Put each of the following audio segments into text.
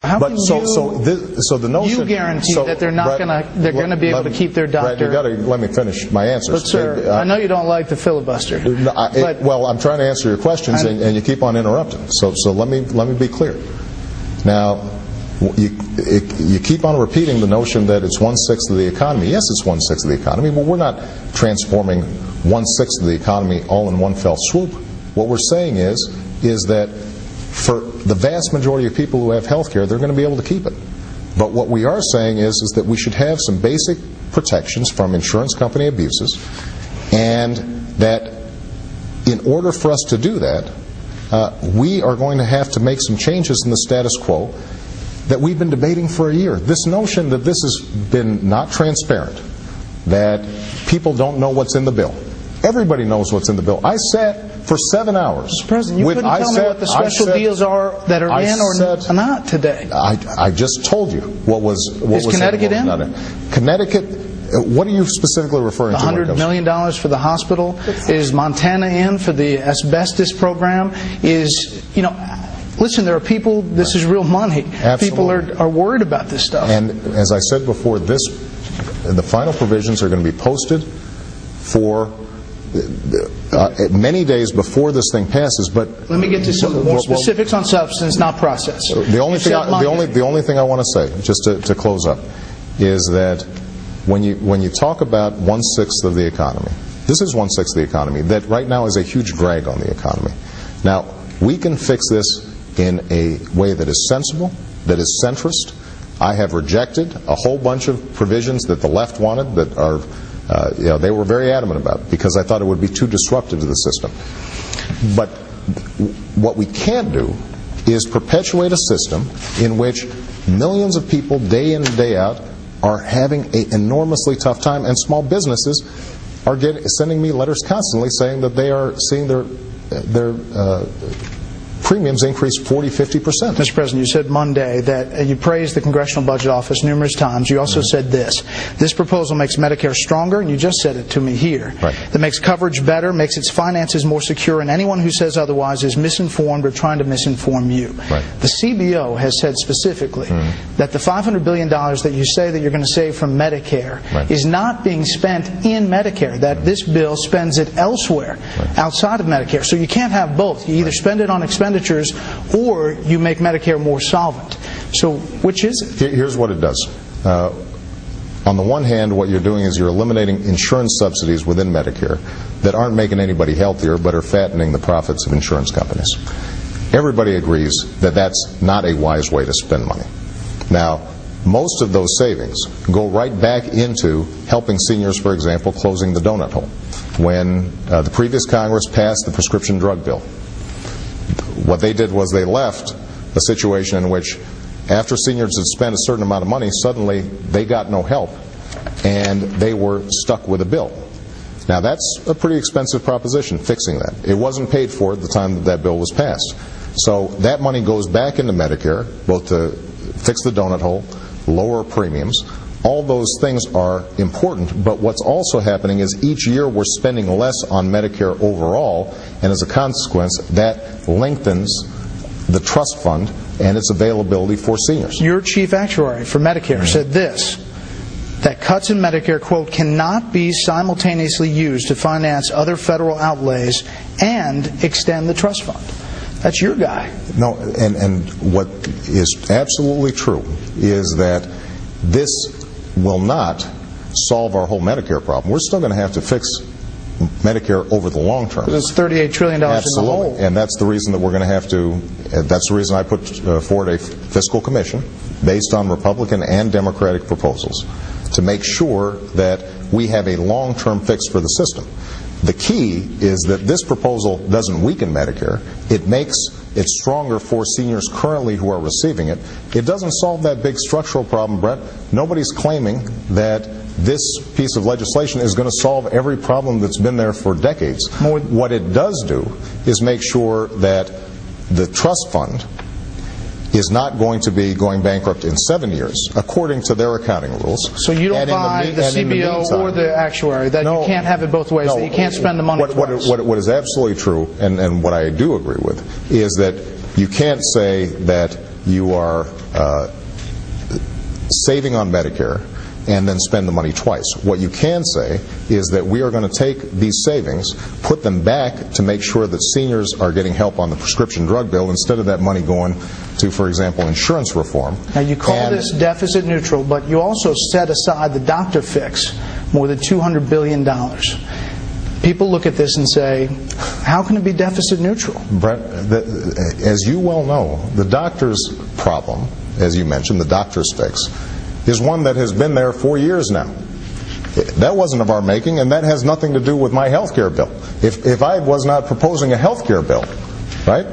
How but can so the notion you guarantee that they're not they're going to be able to keep their doctor? Brett, you got to let me finish my answers. But sir, I know you don't like the filibuster. Well, I'm trying to answer your questions, and you keep on interrupting. So let me be clear. Now, you keep on repeating the notion that it's 1/6 of the economy. Yes, it's 1/6 of the economy, but we're not transforming 1/6 of the economy all in one fell swoop. What we're saying is that for the vast majority of people who have health care, they're going to be able to keep it. But what we are saying is that we should have some basic protections from insurance company abuses, and that in order for us to do that, we are going to have to make some changes in the status quo that we've been debating for a year. This notion that this has been not transparent, that people don't know what's in the bill. Everybody knows what's in the bill. I sat for 7 hours. Mr. President, you couldn't tell me what the special deals are that are in or not today. I just told you what was. Is Connecticut in? Connecticut. What are you specifically referring to? $100 million for the hospital. Is Montana in for the asbestos program? Listen, there are people. This is real money. Absolutely. People are worried about this stuff. And as I said before, the final provisions are going to be posted for many days before this thing passes. But let me get to some more specifics on substance, not process. The only thing I want to say, just to close up, is that when you talk about 1/6 of the economy, this is 1/6 of the economy that right now is a huge drag on the economy. Now, we can fix this in a way that is sensible, that is centrist. I have rejected a whole bunch of provisions that the left wanted that are they were very adamant about, because I thought it would be too disruptive to the system. But what we can't do is perpetuate a system in which millions of people day in and day out are having an enormously tough time, and small businesses are sending me letters constantly saying that they are seeing their premiums increase 40-50%. Mr. President, you said Monday that you praised the Congressional Budget Office numerous times. You also said this proposal makes Medicare stronger, and you just said it to me here. Right. That makes coverage better, makes its finances more secure, and anyone who says otherwise is misinformed or trying to misinform you. Right. The CBO has said specifically that the $500 billion that you say that you're going to save from Medicare is not being spent in Medicare, that this bill spends it elsewhere outside of Medicare. So you can't have both. You either spend it on expenditures or you make Medicare more solvent. So which is it? Here's what it does. On the one hand, what you're doing is you're eliminating insurance subsidies within Medicare that aren't making anybody healthier but are fattening the profits of insurance companies. Everybody agrees that that's not a wise way to spend money. Now, most of those savings go right back into helping seniors, for example, closing the donut hole. When the previous Congress passed the prescription drug bill, what they did was they left a situation in which after seniors had spent a certain amount of money, suddenly they got no help and they were stuck with a bill. Now that's a pretty expensive proposition, fixing that. It wasn't paid for at the time that bill was passed. So that money goes back into Medicare, both to fix the donut hole, lower premiums. All those things are important, but what's also happening is each year we're spending less on Medicare overall, and as a consequence, that lengthens the trust fund and its availability for seniors. Your chief actuary for Medicare said this, that cuts in Medicare, quote, cannot be simultaneously used to finance other federal outlays and extend the trust fund. That's your guy. No, and what is absolutely true is that this will not solve our whole Medicare problem. We're still going to have to fix Medicare over the long term. It's $38 trillion Absolutely. in the hole. And that's the reason that we're going to have to, that's the reason I put forward a fiscal commission based on Republican and Democratic proposals to make sure that we have a long-term fix for the system. The key is that this proposal doesn't weaken Medicare. It makes it stronger for seniors currently who are receiving it. It doesn't solve that big structural problem, Brett. Nobody's claiming that this piece of legislation is going to solve every problem that's been there for decades. What it does do is make sure that the trust fund is not going to be going bankrupt in 7 years, according to their accounting rules. So you don't buy the CBO or the actuary, that you can't have it both ways, that you can't spend the money twice. What is absolutely true, and what I do agree with, is that you can't say that you are saving on Medicare and then spend the money twice. What you can say is that we are going to take these savings, put them back to make sure that seniors are getting help on the prescription drug bill instead of that money going to, for example, insurance reform. Now, you call this deficit neutral, but you also set aside the doctor fix, more than $200 billion. People look at this and say, how can it be deficit neutral? Bret, as you well know, the doctor's problem, as you mentioned, the doctor's fix, is one that has been there for years now. That wasn't of our making, and that has nothing to do with my health care bill. If I was not proposing a health care bill, right?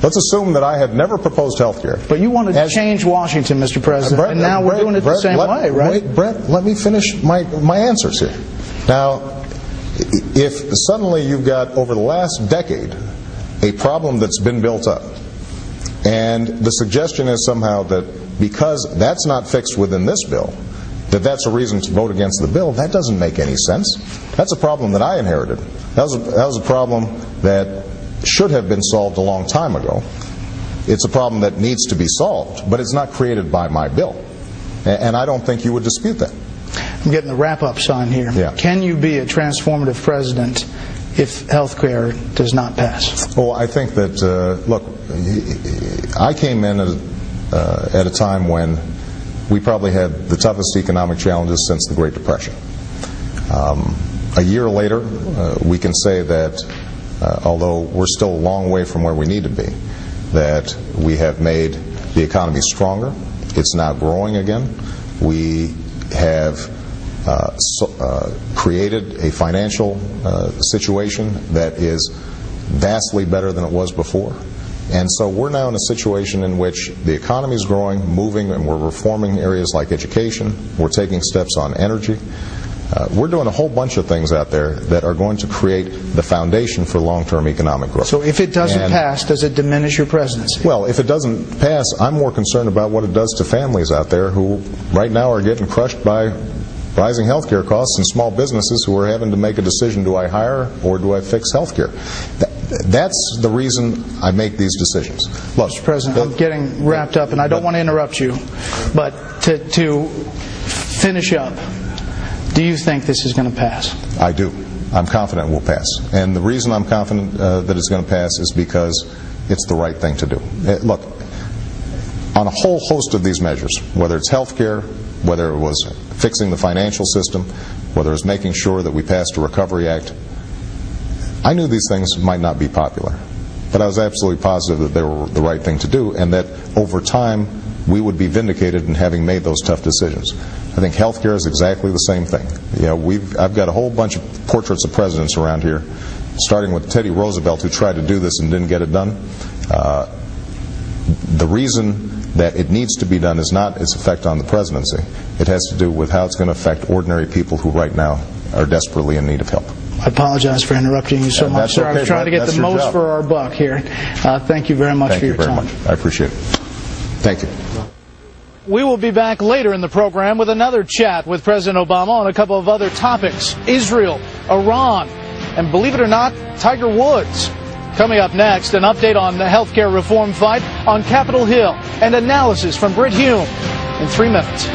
Let's assume that I had never proposed health care. But you wanted to change Washington, Mr. President, Bret, and now we're doing it the same way, right? Wait, Bret, let me finish my answers here. Now, if suddenly you've got, over the last decade, a problem that's been built up, and the suggestion is somehow that because that's not fixed within this bill, that's a reason to vote against the bill, that doesn't make any sense. That's a problem that I inherited. That was a problem that should have been solved a long time ago. It's a problem that needs to be solved, but it's not created by my bill. And I don't think you would dispute that. I'm getting the wrap-up sign here. Yeah. Can you be a transformative president if health care does not pass? Well, I think that, look, I came in at a time when we probably had the toughest economic challenges since the Great Depression. A year later, we can say that, although we're still a long way from where we need to be, that we have made the economy stronger. It's now growing again. We have created a financial situation that is vastly better than it was before. And so we're now in a situation in which the economy is growing, moving, and we're reforming areas like education. We're taking steps on energy. We're doing a whole bunch of things out there that are going to create the foundation for long-term economic growth. So if it doesn't pass, does it diminish your presidency? Well, if it doesn't pass, I'm more concerned about what it does to families out there who right now are getting crushed by rising health care costs and small businesses who are having to make a decision, do I hire or do I fix health care? That's the reason I make these decisions. Look, Mr. President, I'm getting wrapped up, and I don't want to interrupt you, but to finish up, do you think this is going to pass? I do. I'm confident it will pass. And the reason I'm confident that it's going to pass is because it's the right thing to do. Look, on a whole host of these measures, whether it's health care, whether it was fixing the financial system, whether it was making sure that we passed a Recovery Act, I knew these things might not be popular, but I was absolutely positive that they were the right thing to do, and that over time we would be vindicated in having made those tough decisions. I think health care is exactly the same thing. You know, I've got a whole bunch of portraits of presidents around here, starting with Teddy Roosevelt, who tried to do this and didn't get it done. The reason that it needs to be done is not its effect on the presidency. It has to do with how it's going to affect ordinary people who right now are desperately in need of help. I apologize for interrupting you so much, sir. Okay, I was trying to get the most job. for our buck here. Thank you very much for your time. Thank you very much. I appreciate it. Thank you. We will be back later in the program with another chat with President Obama on a couple of other topics: Israel, Iran, and believe it or not, Tiger Woods. Coming up next, an update on the healthcare reform fight on Capitol Hill and analysis from Brit Hume in 3 minutes.